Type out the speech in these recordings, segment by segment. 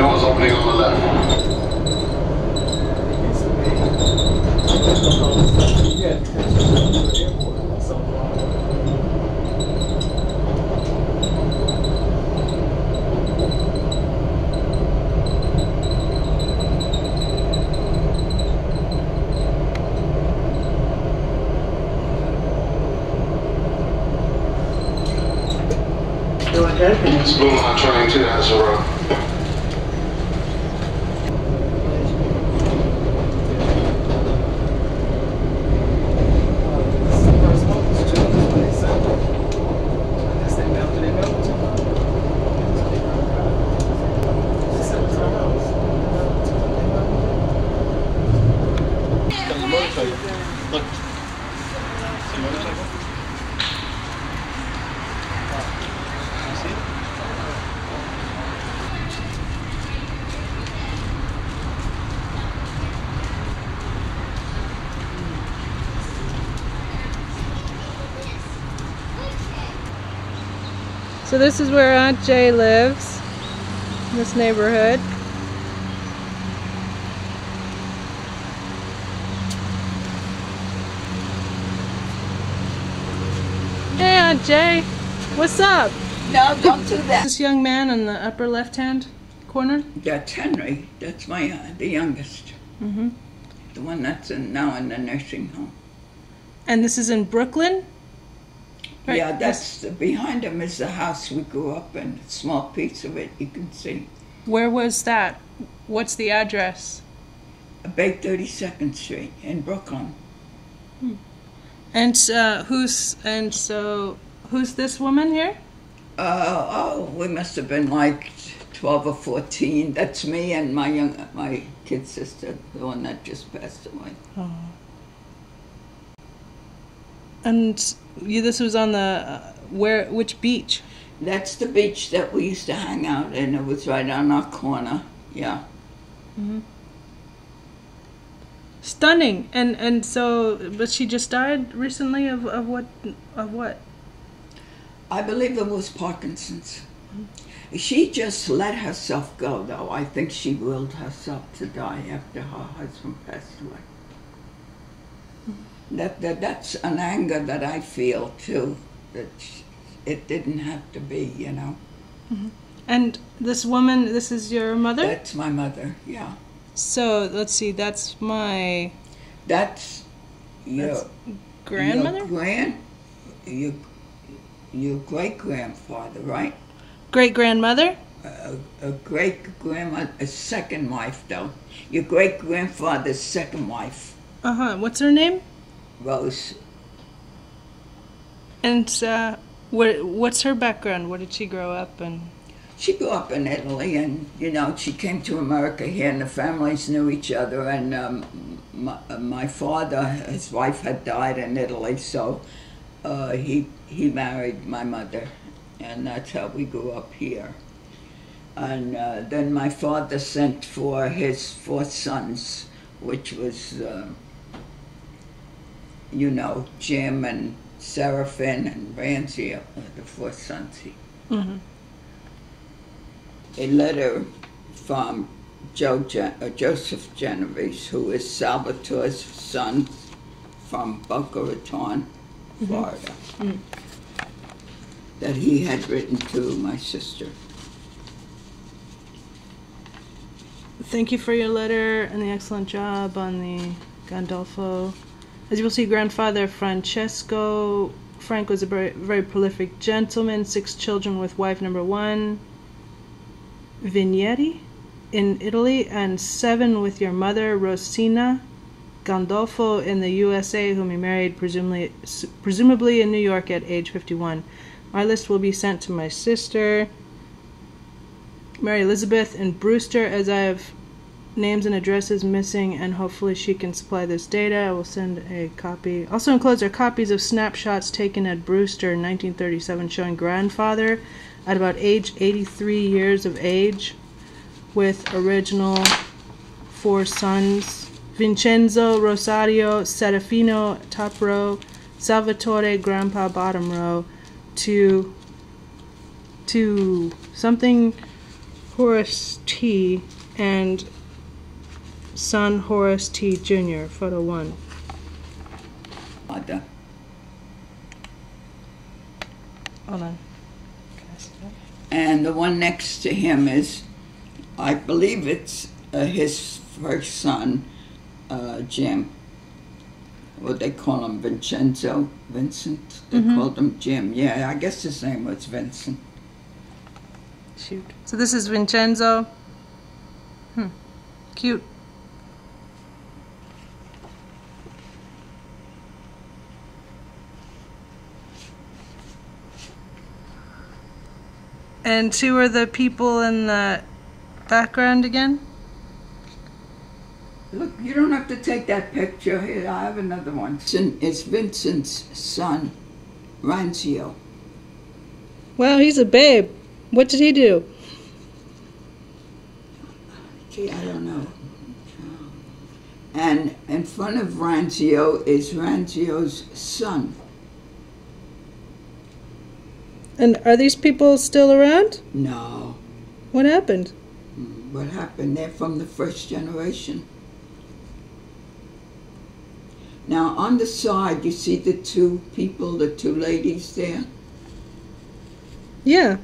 Doors opening on the left. Spoon on train 2 has a road. So this is where Aunt Jay lives, in this neighborhood. Hey Aunt Jay, what's up? No, don't do that. This young man in the upper left-hand corner? That's Henry. That's my the youngest. Mm-hmm. The one that's now in the nursing home. And this is in Brooklyn? Right. Yeah, that's behind him is the house we grew up in. A small piece of it you can see. Where was that? What's the address? About 32nd Street in Brooklyn. And who's this woman here? We must have been like 12 or 14. That's me and my kid sister, the one that just passed away. Oh. And this was on the which beach? That's the beach that we used to hang out in. It was right on our corner. Yeah. Mm-hmm. Stunning. And so, but she just died recently of what? I believe it was Parkinson's. Mm-hmm. She just let herself go, though. I think she willed herself to die after her husband passed away. That's an anger that I feel too, that it didn't have to be, you know. Mm-hmm. And this woman, this is your mother? That's my mother, yeah. So let's see, that's your grandmother? Your great-grandfather, right? Great-grandmother? A great-grandmother, a second wife, though. Your great-grandfather's second wife. Uh-huh, what's her name? Rose. And what's her background? Where did she grow up? And she grew up in Italy, and you know she came to America here, and the families knew each other. And my father, his wife had died in Italy, so he married my mother, and that's how we grew up here. And then my father sent for his 4 sons, which was. You know, Jim and Seraphim and Ramsey, the 4 sons. Mm-hmm. A letter from Joseph Genovese, who is Salvatore's son from Boca Raton, Florida, mm-hmm. that he had written to my sister. Thank you for your letter and the excellent job on the Gandolfo. As you will see, grandfather Francesco Frank was a very prolific gentleman, 6 children with wife number 1, Vignetti, in Italy, and 7 with your mother, Rosina Gandolfo, in the USA, whom he married presumably in New York at age 51. Our list will be sent to my sister, Mary Elizabeth, in Brewster, as I have names and addresses missing, and hopefully she can supply this data. I will send a copy. Also enclosed are copies of snapshots taken at Brewster in 1937 showing grandfather at about age 83 years of age with original 4 sons: Vincenzo, Rosario, Serafino, top row, Salvatore, grandpa, bottom row, to something Horace T. and son Horace T. Jr., photo 1. Father. Hold on. Can I see that? And the one next to him is, I believe it's his first son, Jim. What they call him, Vincenzo, Vincent. They called him Jim. Yeah, I guess his name was Vincent. Shoot. So this is Vincenzo. Cute. And who are the people in the background again? Look, you don't have to take that picture. Here, I have another one. It's Vincent's son, Rancio. Well, he's a babe. What did he do? Gee, I don't know. And in front of Rancio is Rancio's son. And are these people still around? No. What happened? What happened? They're from the first generation. Now, on the side, you see the two people, the two ladies there? Yeah.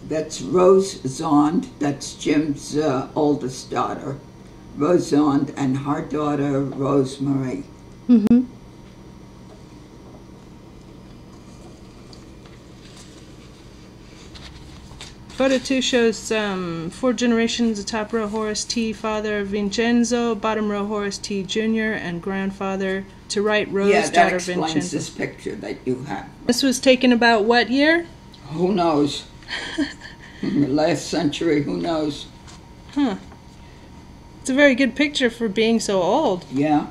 That's Rose Zond, that's Jim's oldest daughter. Rose Zond and her daughter, Rosemary. Mm-hmm. Photo 2 shows 4 generations, the top row Horace T. Father Vincenzo, bottom row Horace T. Jr., and grandfather to right Rose, Yeah, that daughter explains Vincenzo. this picture that you have. This was taken about what year? Who knows? In the last century, who knows? Huh. It's a very good picture for being so old. Yeah.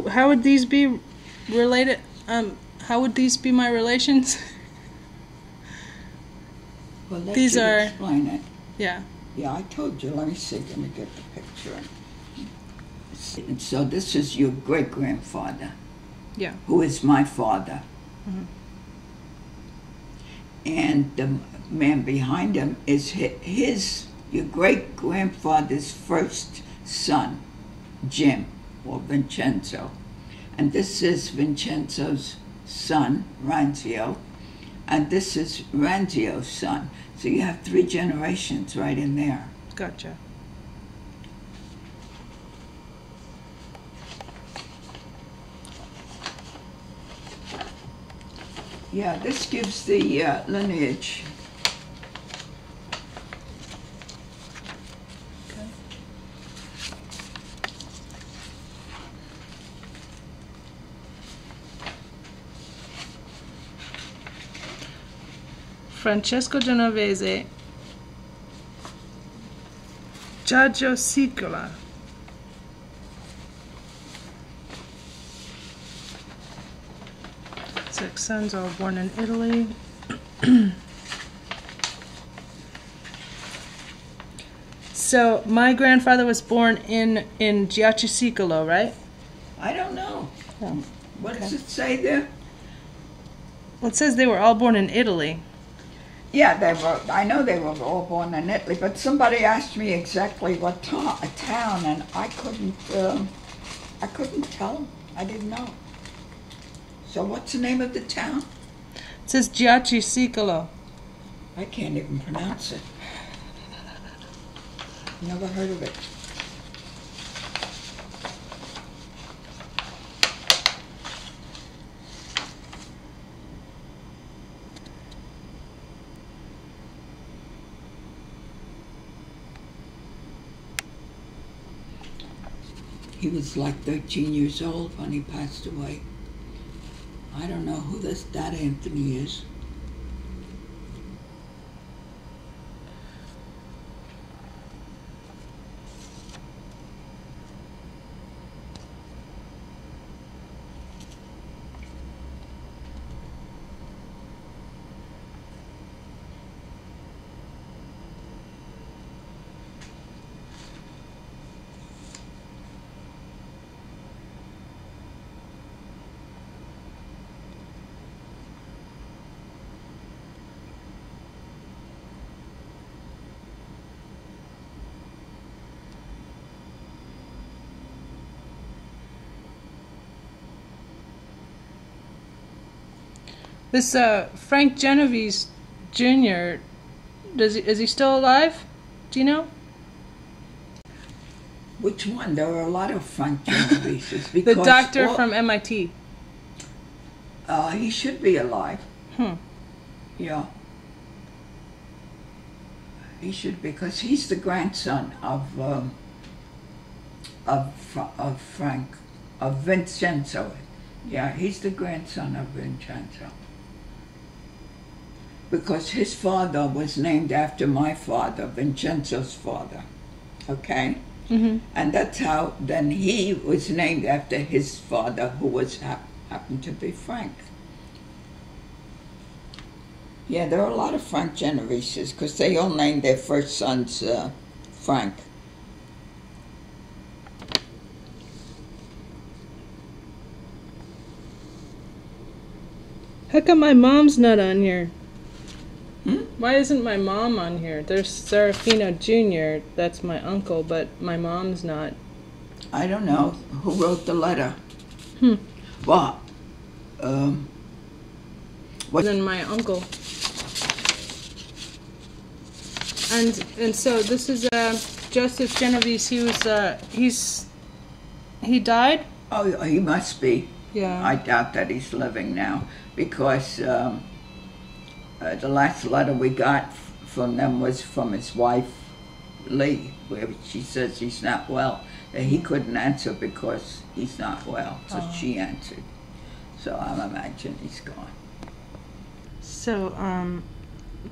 How would these be related? How would these be my relations? Well, that These should are- explain it. Yeah. Yeah, I told you. Let me see. Let me get the picture. And so this is your great-grandfather. Yeah. Who is my father. Mhm. And the man behind him is your great-grandfather's first son, Jim, or Vincenzo. And this is Vincenzo's son, Rancio. And this is Rancio's son. So you have 3 generations right in there. Gotcha. Yeah, this gives the lineage. Okay. Francesco Genovese, Genealogical. Six sons, all born in Italy. So my grandfather was born in Genealogical, right? I don't know. Oh, What does it say there? Well, it says they were all born in Italy. Yeah, they were. I know they were all born in Italy, but somebody asked me exactly what town, and I couldn't tell them. I didn't know. So what's the name of the town? It says Genealogical. I can't even pronounce it. Never heard of it. He was like 13 years old when he passed away. I don't know who that Anthony is. This Frank Genovese Jr. Is he still alive? Do you know? Which one? There are a lot of Frank Genoveses. The doctor from MIT. He should be alive. Yeah. He should, because he's the grandson of Vincenzo. Yeah, he's the grandson of Vincenzo. Because his father was named after my father, Vincenzo's father. Okay? Mm-hmm. And that's how then he was named after his father, who was happened to be Frank. Yeah, there are a lot of Frank Genoveses because they all named their first sons Frank. How come my mom's not on here? Hmm? Why isn't my mom on here? There's Serafino Jr., that's my uncle, but my mom's not. I don't know who wrote the letter. Well, Than my uncle. And so this is Joseph Genovese. He died? Oh, he must be. Yeah. I doubt that he's living now, because the last letter we got from them was from his wife, Lee, where she says he's not well. That he couldn't answer because he's not well, so she answered. So I'm imagining he's gone. So,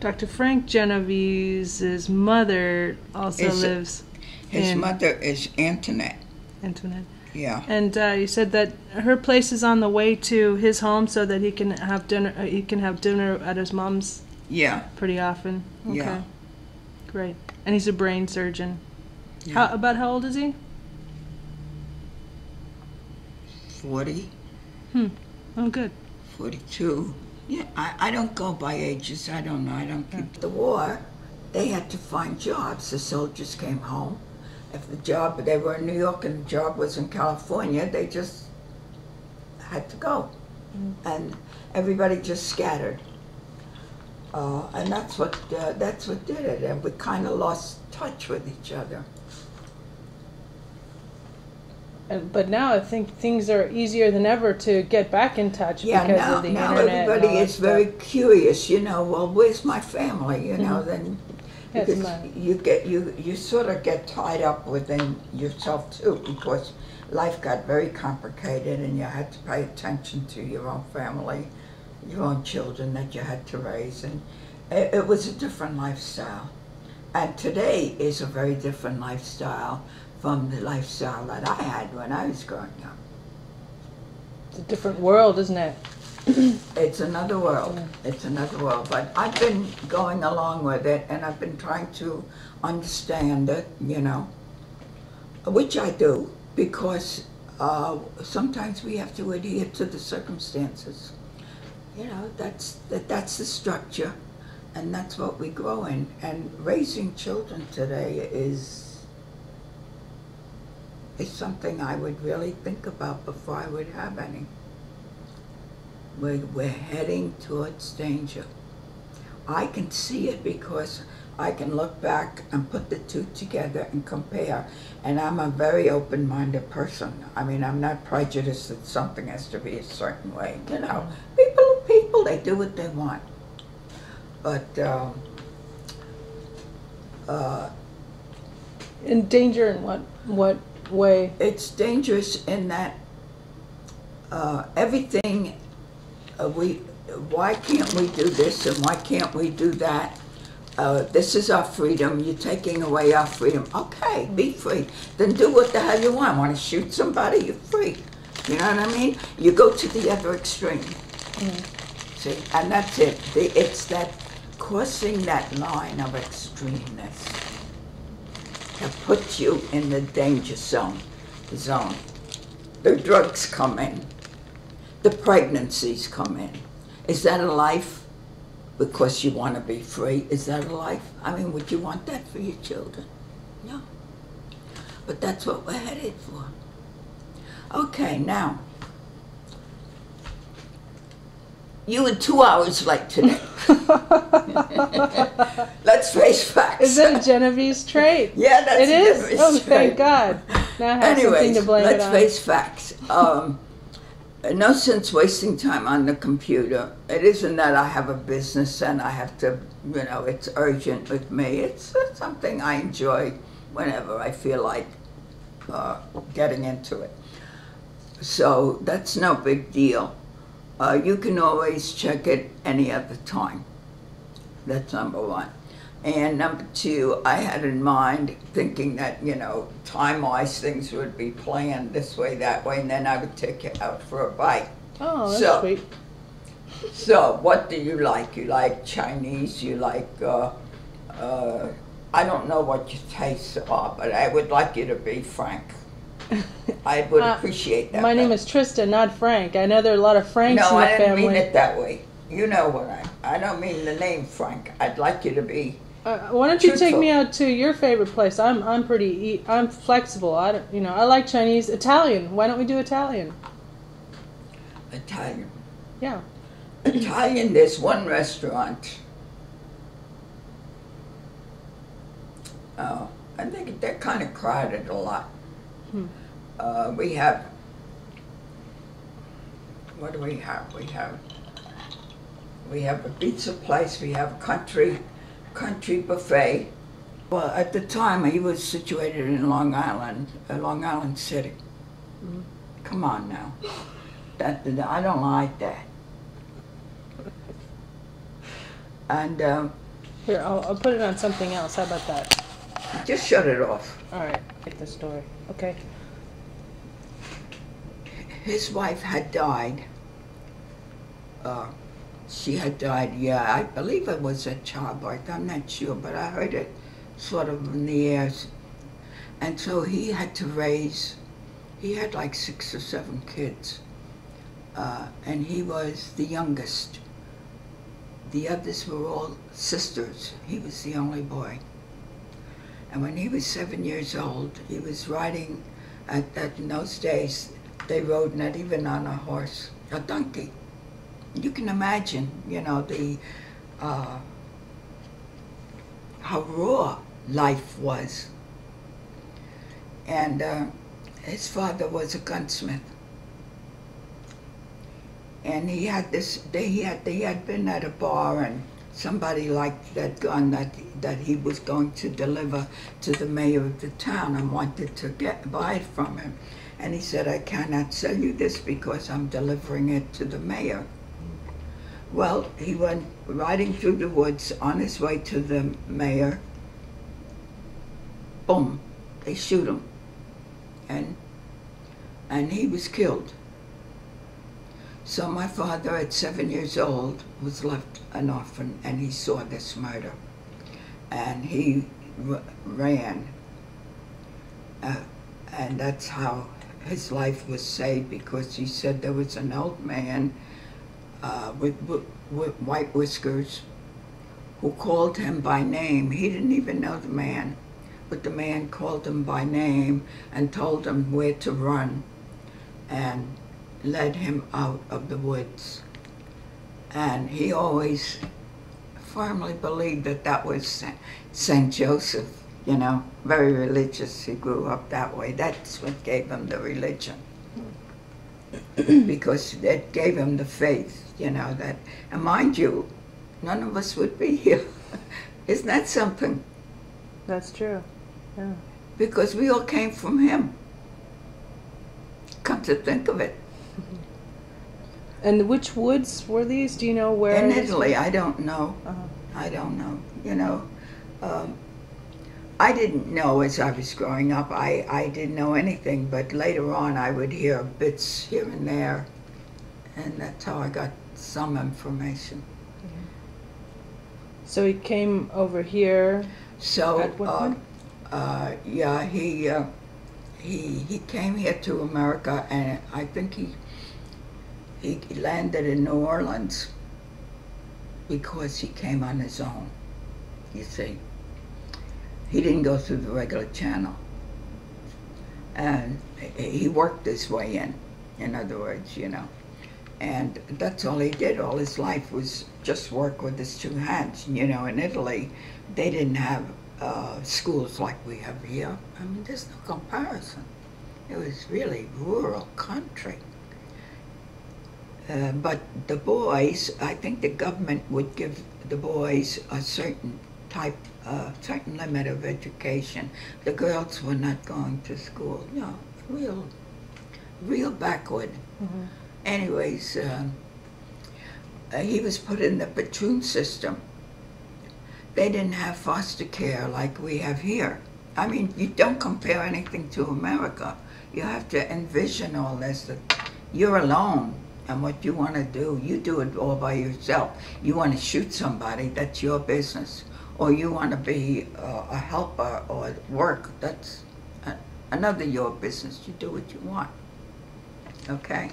Dr. Frank Genovese's mother also lives His mother is Antoinette. Antoinette. Yeah. And you said that her place is on the way to his home, so that he can have dinner. He can have dinner at his mom's. Yeah. Pretty often. Okay. Yeah. Great. And he's a brain surgeon. Yeah. How old is he? 40. Oh, good. 42. Yeah, I don't go by ages. I don't know. I don't keep the war. They had to find jobs. The soldiers came home. If they were in New York and the job was in California, they just had to go. And everybody just scattered. And that's what did it. And we kind of lost touch with each other. But now I think things are easier than ever to get back in touch because of the now internet. Everybody is very curious, well, where's my family, then because you sort of get tied up within yourself too, because life got very complicated and you had to pay attention to your own family, your own children that you had to raise, and it was a different lifestyle. And today is a very different lifestyle from the lifestyle that I had when I was growing up. It's a different world, isn't it? It's another world. It's another world. But I've been going along with it, and I've been trying to understand it, which I do, because sometimes we have to adhere to the circumstances. That's the structure, and that's what we grow in. And raising children today is something I would really think about before I would have any. We're heading towards danger. I can see it because I can look back and put the two together and compare. And I'm a very open-minded person. I mean, I'm not prejudiced that something has to be a certain way. People are people, they do what they want. But in danger in what way? It's dangerous in that everything why can't we do this and why can't we do that? This is our freedom, you're taking away our freedom. Okay, be free. Then do what the hell you want. Want to shoot somebody? You're free. You know what I mean? You go to the other extreme. See, and that's it. It's that crossing that line of extremeness that puts you in the danger zone. The drugs come in. The pregnancies come in. Is that a life? Because you want to be free. Is that a life? I mean, would you want that for your children? No. But that's what we're headed for. Okay, now, You were 2 hours late today. Let's face facts. Is that a Genovese trait? Yeah, that's it a is. Genovese Oh, trait. thank God. Now I have something Anyways, to blame it let's on. face facts. No sense wasting time on the computer. It isn't that I have a business and I have to, it's urgent with me. It's something I enjoy whenever I feel like getting into it. So that's no big deal. You can always check it any other time. That's number one. And number two, I had in mind thinking that, time-wise things would be planned this way, that way, and then I would take you out for a bite. Oh, that's sweet. So, what do you like? You like Chinese? You like, I don't know what your tastes are, but I would like you to be frank. I would appreciate that. My name is Trista, not Frank. I know there are a lot of Franks in the family. No, I didn't mean it that way. You know what I don't mean the name Frank. I'd like you to be why don't you take me out to your favorite place? I'm flexible. I like Chinese, Italian. Why don't we do Italian? Italian. Yeah. Italian. There's one restaurant. Oh, I think they're kind of crowded a lot. We have. What do we have? We have a pizza place. We have a country buffet. Well, at the time, he was situated in Long Island City. Mm-hmm. Come on now. I don't like that. And here, I'll put it on something else. How about that? Just shut it off. All right, take the story. Okay. His wife had died. She had died, I believe it was a childbirth, I'm not sure, but I heard it sort of in the air. And so he had like 6 or 7 kids. And he was the youngest. The others were all sisters. He was the only boy. And when he was 7 years old, he was riding, in those days, they rode not even on a horse, a donkey. You can imagine, how raw life was. And his father was a gunsmith. And he had been at a bar, and somebody liked that gun that he was going to deliver to the mayor of the town and wanted to buy it from him. And he said, I cannot sell you this because I'm delivering it to the mayor. Well, he went riding through the woods on his way to the mayor. Boom, they shoot him. And he was killed. So my father, at 7 years old, was left an orphan, and he saw this murder. And he ran. And that's how his life was saved, because he said there was an old man with white whiskers who called him by name. He didn't even know the man, but the man called him by name and told him where to run and led him out of the woods. And he always firmly believed that was St. Joseph, very religious. He grew up that way. That's what gave him the religion. Because it gave him the faith, that, and mind you, none of us would be here. Isn't that something? That's true, yeah. Because we all came from him. Come to think of it. And which woods were these? Do you know where? In Italy, I don't know. Uh-huh. I don't know. I didn't know as I was growing up. I didn't know anything, but later on I would hear bits here and there, and that's how I got some information. Mm-hmm. So he came over here. So, at what point? he came here to America, and I think he landed in New Orleans because he came on his own, you see. He didn't go through the regular channel. And he worked his way in other words, And that's all he did all his life, was just work with his two hands. You know, in Italy, they didn't have schools like we have here. I mean, there's no comparison. It was really rural country. But the boys, I think the government would give the boys a certain certain limit of education. The girls were not going to school. No, real backward. Mm-hmm. Anyways, he was put in the patroon system. They didn't have foster care like we have here. I mean, you don't compare anything to America. You have to envision all this, that you're alone, and what you want to do, you do it all by yourself. You want to shoot somebody, that's your business. Or you want to be a helper or work, that's another your business. You do what you want, okay?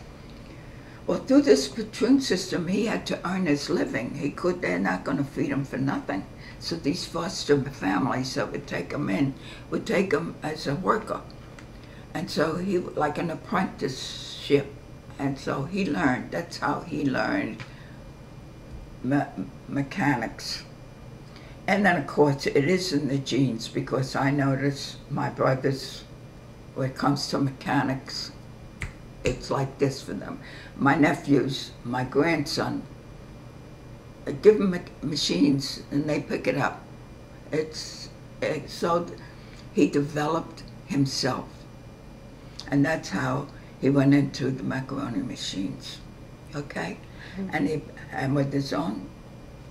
Well, through this patroon system, he had to earn his living. They're not going to feed him for nothing. So these foster families that would take him in, would take him as a worker. And so he, like an apprenticeship. And so he learned, that's how he learned mechanics. And then, of course, it is in the genes, because I notice my brothers, when it comes to mechanics, it's like this for them. My nephews, my grandson, I give them machines and they pick it up. So he developed himself. And that's how he went into the macaroni machines, okay? Mm-hmm. And with his own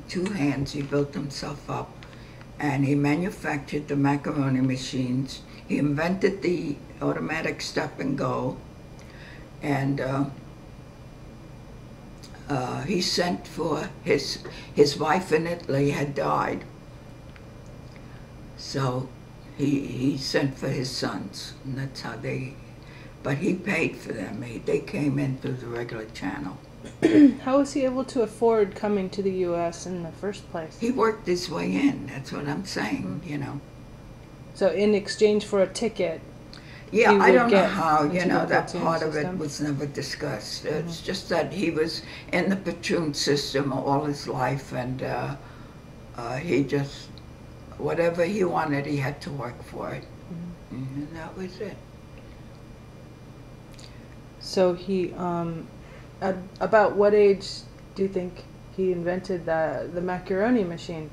two hands, he built himself up, and he manufactured the macaroni machines. He invented the automatic stop and go, and he sent for his wife in Italy had died, so he sent for his sons, and that's how but he paid for them. They came in through the regular channel. How was he able to afford coming to the U.S. in the first place? He worked his way in, that's what I'm saying, you know. So in exchange for a ticket, yeah, I don't know how, you know, that part of it was never discussed. Mm-hmm. It's just that he was in the patroon system all his life, and he just, whatever he wanted, he had to work for it. Mm-hmm. And that was it. So he, about what age do you think he invented the macaroni machine?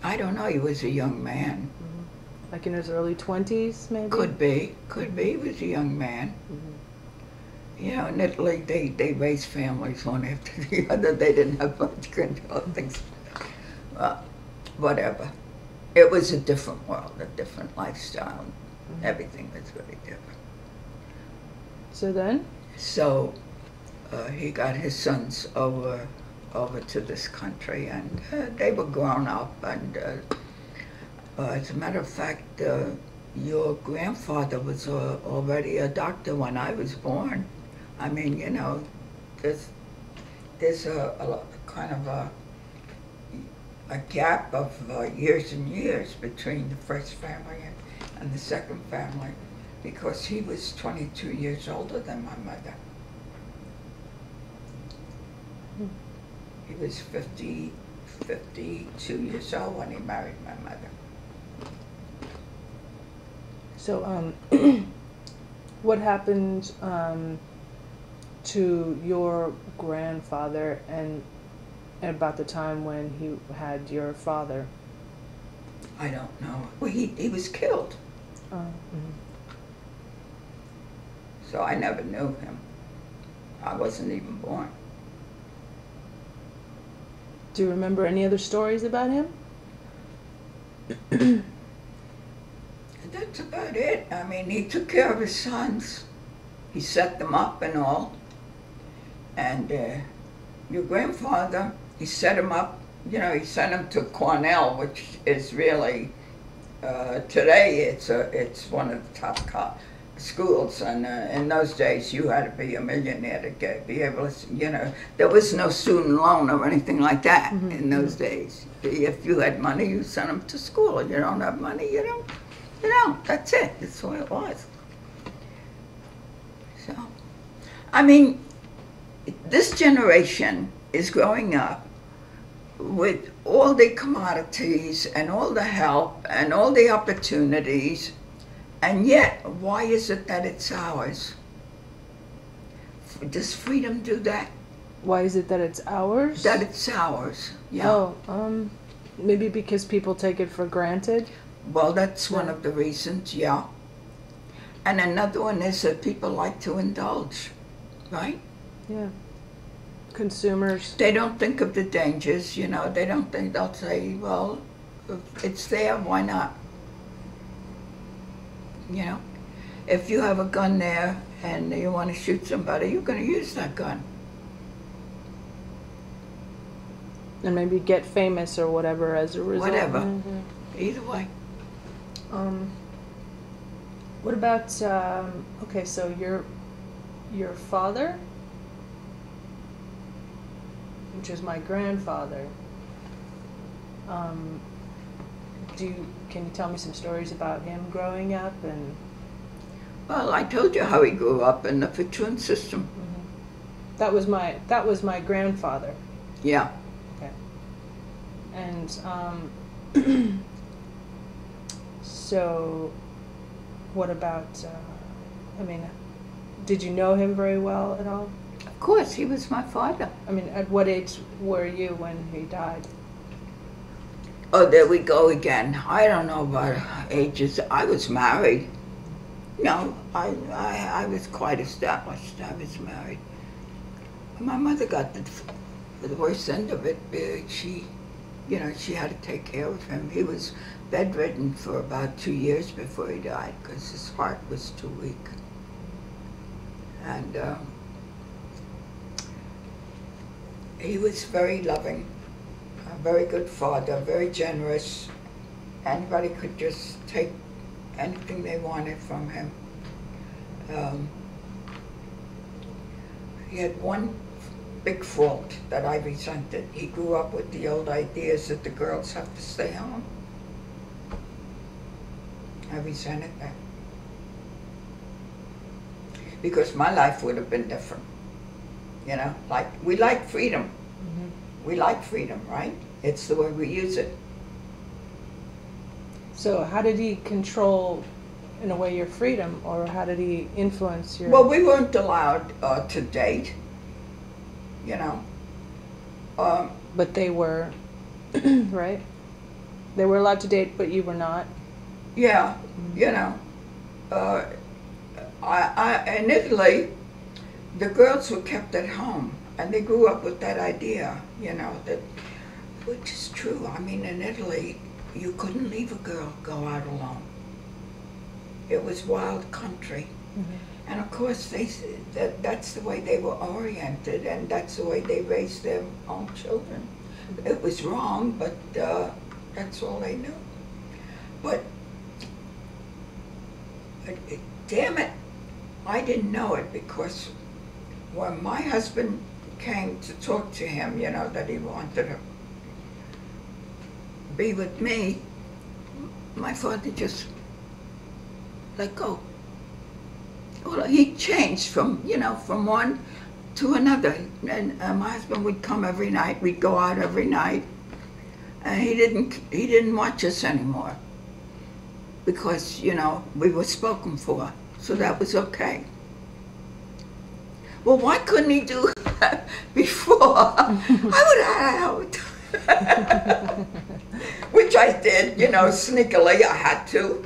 I don't know, he was a young man. Mm-hmm. Like in his early 20s, maybe? Could be. He was a young man. Mm-hmm. You know, in Italy, they raised families one after the other. They didn't have much control of things. Well, whatever. It was a different world, a different lifestyle. Mm-hmm. Everything was very different. So then? So he got his sons over to this country, and they were grown up, and as a matter of fact, your grandfather was already a doctor when I was born. I mean, you know, there's a kind of a gap of years and years between the first family and the second family, because he was 22 years older than my mother. He was 52 years old when he married my mother. So, what happened to your grandfather and about the time when he had your father? I don't know. Well, he was killed. Mm-hmm. So I never knew him. I wasn't even born. Do you remember any other stories about him? That's about it. I mean, he took care of his sons. He set them up and all. And your grandfather, he set him up, you know, he sent him to Cornell, which is really, today it's one of the top schools, and in those days you had to be a millionaire to be able to, you know, there was no student loan or anything like that. Mm-hmm. In those days. If you had money, you sent them to school. If you don't have money, you don't. That's it. That's the way it was. So, I mean, this generation is growing up with all the commodities and all the help and all the opportunities, and yet, why is it that it's ours? Does freedom do that? Why is it that it's ours? That it's ours, yeah. Oh, maybe because people take it for granted. Well, that's one of the reasons, yeah. And another one is that people like to indulge, right? Yeah. Consumers. They don't think of the dangers, you know. They don't think, they'll say, well, if it's there, why not? You know, if you have a gun there and you want to shoot somebody, you're going to use that gun. And maybe get famous or whatever as a result. Whatever. Mm-hmm. Either way. What about, okay, so your father, which is my grandfather, can you tell me some stories about him growing up? And Well, I told you how he grew up in the Fitzroy system. mm-hmm. That was my grandfather. Yeah. Okay. And so, what about? I mean, did you know him very well at all? Of course, he was my father. I mean, at what age were you when he died? Oh, there we go again. I don't know about ages. I was married. No, I was quite established. I was married. My mother got the worst end of it. She had to take care of him. He was bedridden for about 2 years before he died because his heart was too weak. And he was very loving, a very good father, very generous. Anybody could just take anything they wanted from him. He had one big fault that I resented. He grew up with the old ideas that the girls have to stay home. I resented that. Because my life would have been different. You know, like, we like freedom. Mm-hmm. We like freedom, right? It's the way we use it. So how did he control, in a way, your freedom, or how did he influence your... Well, we weren't allowed to date, you know. But they were, right? They were allowed to date, but you were not? Yeah, mm-hmm. You know. In Italy, the girls were kept at home, and they grew up with that idea, you know, that, which is true. I mean, in Italy, you couldn't leave a girl go out alone. It was wild country. Mm-hmm. And of course, that's the way they were oriented, and that's the way they raised their own children. It was wrong, but that's all they knew. But damn it, I didn't know it, because when my husband came to talk to him, you know, that he wanted to be with me, my father just let go. Well, he changed from one to another. And my husband would come every night. We'd go out every night. And he didn't watch us anymore, because, you know, we were spoken for. So that was okay. Well, why couldn't he do that before? I would have out. Which I did, you know, sneakily. I had to.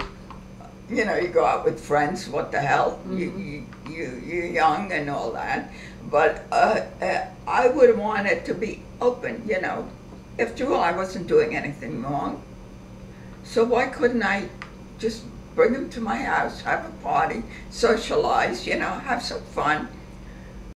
You know, you go out with friends, what the hell? Mm-hmm. You're young and all that. But I would want it to be open, you know. After all, I wasn't doing anything wrong. So why couldn't I just bring him to my house, have a party, socialize, you know, have some fun,